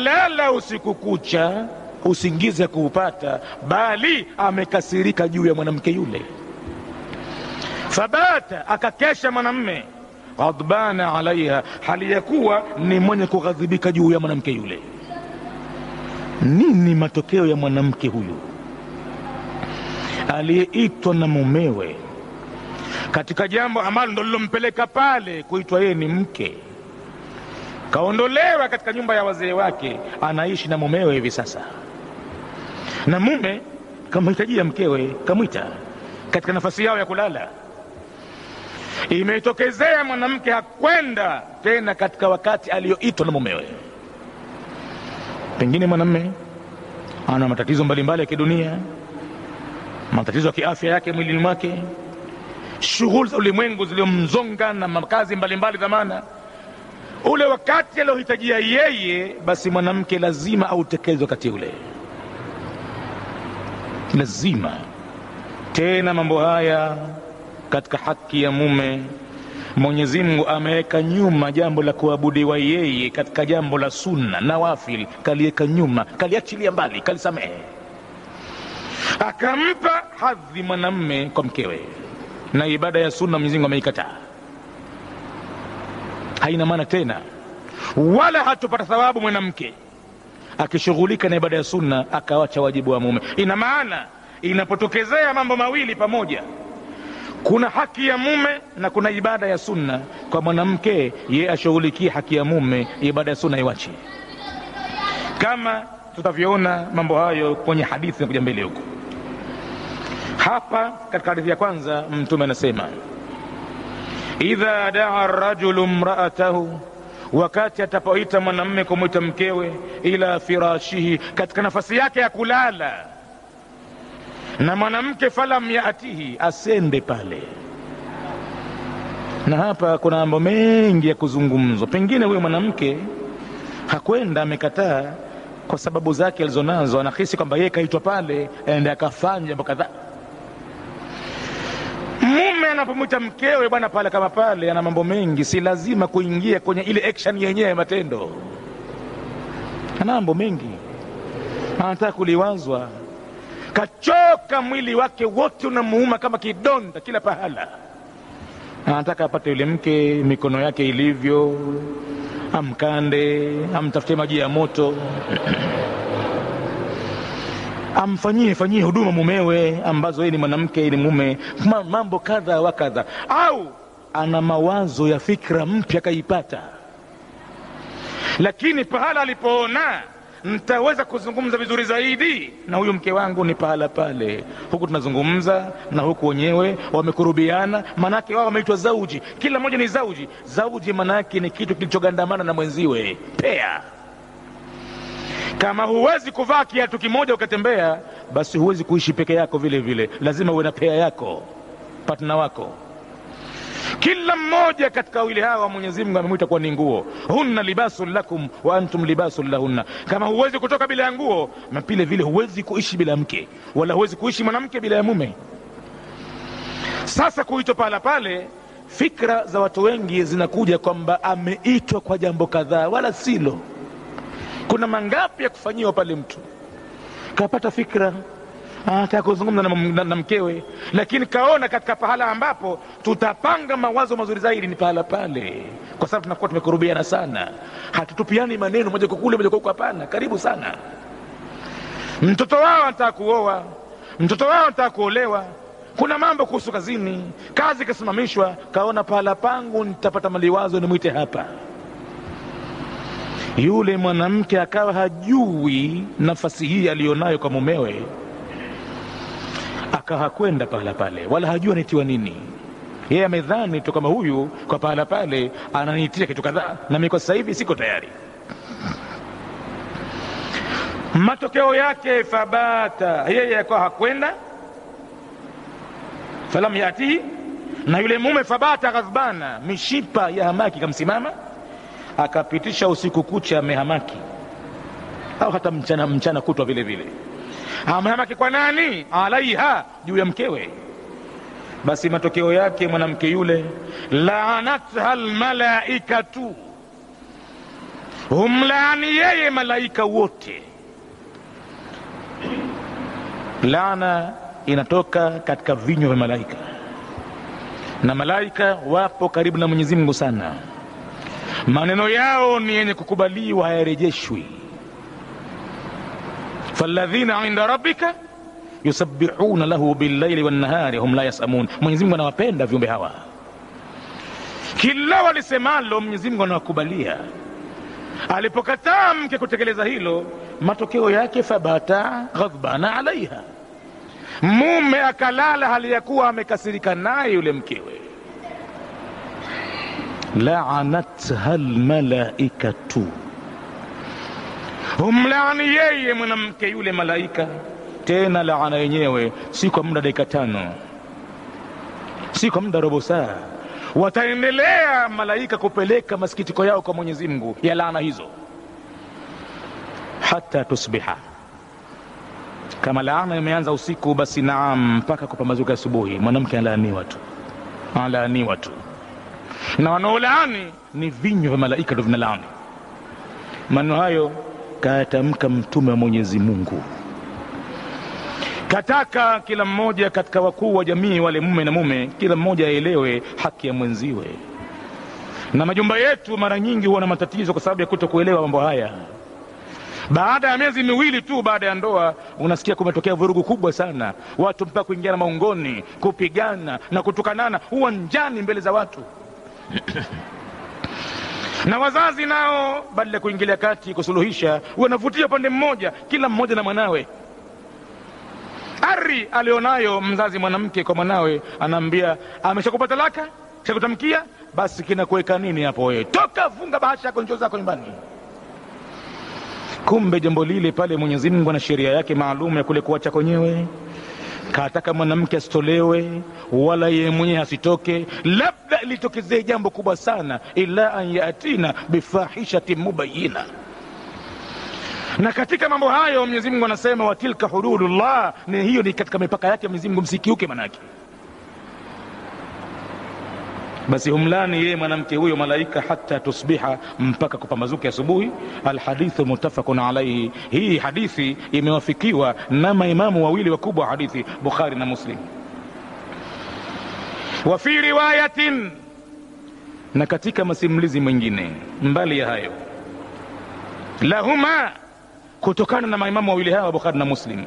lala usiku kucha usingize kuupata, bali amekasirika juu ya mwanamke yule. Fabata, akakesha mwanamme, ghadbana alaiha, hali ya kuwa ni mwenye kughadhibika juu ya mwanamke yule. Nini matokeo ya mwanamke huyu aliyeitwa na mumewe katika jambo ambalo ndo lilompeleka pale kuitwa yeye ni mke? Kaondolewa katika nyumba ya wazee wake, anaishi na mumewe hivi sasa, na mume kamhitajia mkewe, kamwita katika nafasi yao ya kulala. Imetokezea mwanamke hakwenda tena katika wakati aliyoitwa na mumewe. Pengine mwanamme ana matatizo mbalimbali ya kidunia, matatizo ya kiafya yake mwilini mwake, shughuli za ulimwengu zilizomzonga na makazi mbalimbali dhamana. Ule wakati aliohitajia yeye, basi mwanamke lazima autekeleze wakati ule, lazima. Tena mambo haya katika haki ya mume, Mwenyezi Mungu ameweka nyuma jambo la kuabudiwa yeye katika jambo la sunna nawafil, kaliweka nyuma, kaliachilia mbali, kalisamehe, akampa hadhi mwanamme kwa mkewe. Na ibada ya sunna Mwenyezi Mungu ameikataa, haina maana tena, wala hatupata thawabu mwanamke akishughulika na ibada ya sunna akawacha wajibu wa mume. Ina maana inapotokezea mambo mawili pamoja, kuna haki ya mume na kuna ibada ya sunna, kwa mwanamke yeye ashughulikie haki ya mume, ibada ya sunna iwache, kama tutavyoona mambo hayo kwenye hadithi na kuja mbele huko. Hapa katika hadithi ya kwanza Mtume anasema, idha daa rajulu mraatahu, wakati atapoita mwanamme kumwita mkewe, ila firashihi, katika nafasi yake ya kulala na mwanamke, falam yaatihi, asende pale. Na hapa kuna mambo mengi ya kuzungumzwa. Pengine huyo mwanamke hakwenda, amekataa kwa sababu zake alizonazo, anahisi kwamba yeye kaitwa pale ende akafanya jambo kadhaa. Mume anapomwita mkewe bwana pale kama pale, ana mambo mengi, si lazima kuingia kwenye ile action yenyewe ya matendo. Ana mambo mengi, anataka kuliwazwa, kachoka, mwili wake wote unamuuma kama kidonda kila pahala. Anataka apate yule mke mikono yake ilivyo, amkande, amtafutie maji ya moto amfanyie huduma mumewe, ambazo yeye ni mwanamke, yeye ni mume, mambo kadha wa kadha. Au ana mawazo ya fikra mpya kaipata, lakini pahala alipoona nitaweza kuzungumza vizuri zaidi na huyu mke wangu ni pahala pale, huku tunazungumza na huku wenyewe wamekurubiana. Manake wao wameitwa zauji, kila mmoja ni zauji. Zauji manake ni kitu kilichogandamana na mwenziwe, pea. Kama huwezi kuvaa kiatu kimoja ukatembea, basi huwezi kuishi peke yako vile vile, lazima uwe na pea yako, partner wako. Kila mmoja katika wawili hawa Mwenyezi Mungu amemwita kwa ni nguo. Hunna libasul lakum wa antum libasul lahunna. Kama huwezi kutoka bila nguo, na vile vile huwezi kuishi bila mke, wala huwezi kuishi mwanamke bila ya mume. Sasa kuitwa pala pale, fikra za watu wengi zinakuja kwamba ameitwa kwa jambo kadhaa, wala silo. Kuna mangapi ya kufanyiwa pale, mtu kapata fikra anataka kuzungumza na mkewe, lakini kaona katika pahala ambapo tutapanga mawazo mazuri zaidi ni pahala pale, kwa sababu tunakuwa tumekurubiana sana, hatutupiani maneno moja kwa kule moja kwa huko, hapana, karibu sana. Mtoto wao anataka kuoa, mtoto wao anataka kuolewa, kuna mambo kuhusu kazini, kazi kasimamishwa, kaona pahala pangu nitapata maliwazo nimwite hapa. Yule mwanamke akawa hajui nafasi hii alionayo kwa mumewe, akawa kwenda pahala pale, wala hajua anitiwa nini. Yeye amedhani tu kama huyu kwa pahala pale ananitia kitu kadhaa, na mimi kwa sasa hivi siko tayari. Matokeo yake fabata, yeye akawa hakwenda, falam yatihi, na yule mume fabata ghadbana, mishipa ya hamaki kamsimama, akapitisha usiku kucha amehamaki, au hata mchana kutwa vile vile. Amehamaki kwa nani? Alaiha, juu ya mkewe. Basi matokeo yake mwanamke yule, laanatha almalaikatu, humlaani yeye malaika wote. Laana inatoka katika vinywa vya malaika, na malaika wapo karibu na Mwenyezi Mungu sana. Maneno yao ni yenye kukubaliwa, hayarejeshwi. falladhina inda rabbika yusabbihuna lahu billaili wannahari hum la yasamun. Mwenyezi Mungu anawapenda viumbe hawa, kila walisemalo Mwenyezi Mungu anawakubalia. Alipokataa mke kutekeleza hilo, matokeo yake fabata ghadbana alaiha, mume akalala hali ya kuwa amekasirika naye yule mkewe. La'anatha almalaikatu, humlaani yeye mwanamke yule malaika. Tena laana yenyewe si kwa muda dakika 5, si kwa muda robo saa. Wataendelea malaika kupeleka masikitiko yao kwa Mwenyezi Mungu ya laana hizo hata tusbiha. Kama laana imeanza usiku, basi naam, mpaka kupambazuka asubuhi mwanamke analaaniwa tu, analaaniwa tu. Na wanaolaani ni vinywa vya malaika ndio vinalaani. Maneno hayo kayatamka mtume wa Mwenyezi Mungu. Kataka kila mmoja katika wakuu wa jamii, wale mume na mume, kila mmoja aelewe haki ya mwenziwe. Na majumba yetu mara nyingi huwa na matatizo kwa sababu ya kutokuelewa mambo haya. Baada ya miezi miwili tu baada ya ndoa, unasikia kumetokea vurugu kubwa sana, watu mpaka kuingiana maungoni, kupigana na kutukanana uwanjani mbele za watu. Na wazazi nao badala ya kuingilia kati kusuluhisha, wanavutia pande mmoja, kila mmoja na mwanawe. Ari alionayo mzazi mwanamke kwa mwanawe, anaambia ameshakupa talaka, shakutamkia, basi kinakuweka nini hapo wewe? Toka, funga bahasha yako, njoo zako nyumbani. Kumbe jambo lile pale Mwenyezi Mungu ana sheria yake maalum ya kule kuacha kwenyewe. Kataka mwanamke asitolewe wala yeye mwenyewe asitoke, labda litokezee jambo kubwa sana, ila an yatina bifahishatin mubayyina. Na katika mambo hayo Mwenyezi Mungu anasema watilka hududullah, ni hiyo ni katika mipaka yake Mwenyezi Mungu, msikiuke manake. Basi humlani yeye mwanamke huyo malaika hata tusbiha, mpaka kupambazuka asubuhi. Alhadithu muttafaqun alayhi, hii hadithi imewafikiwa na maimamu wawili wakubwa hadithi, Bukhari na Muslim. Wa fi riwayatin, na katika masimulizi mengine mbali ya hayo, lahuma, kutokana na maimamu wawili hawa Bukhari na Muslim,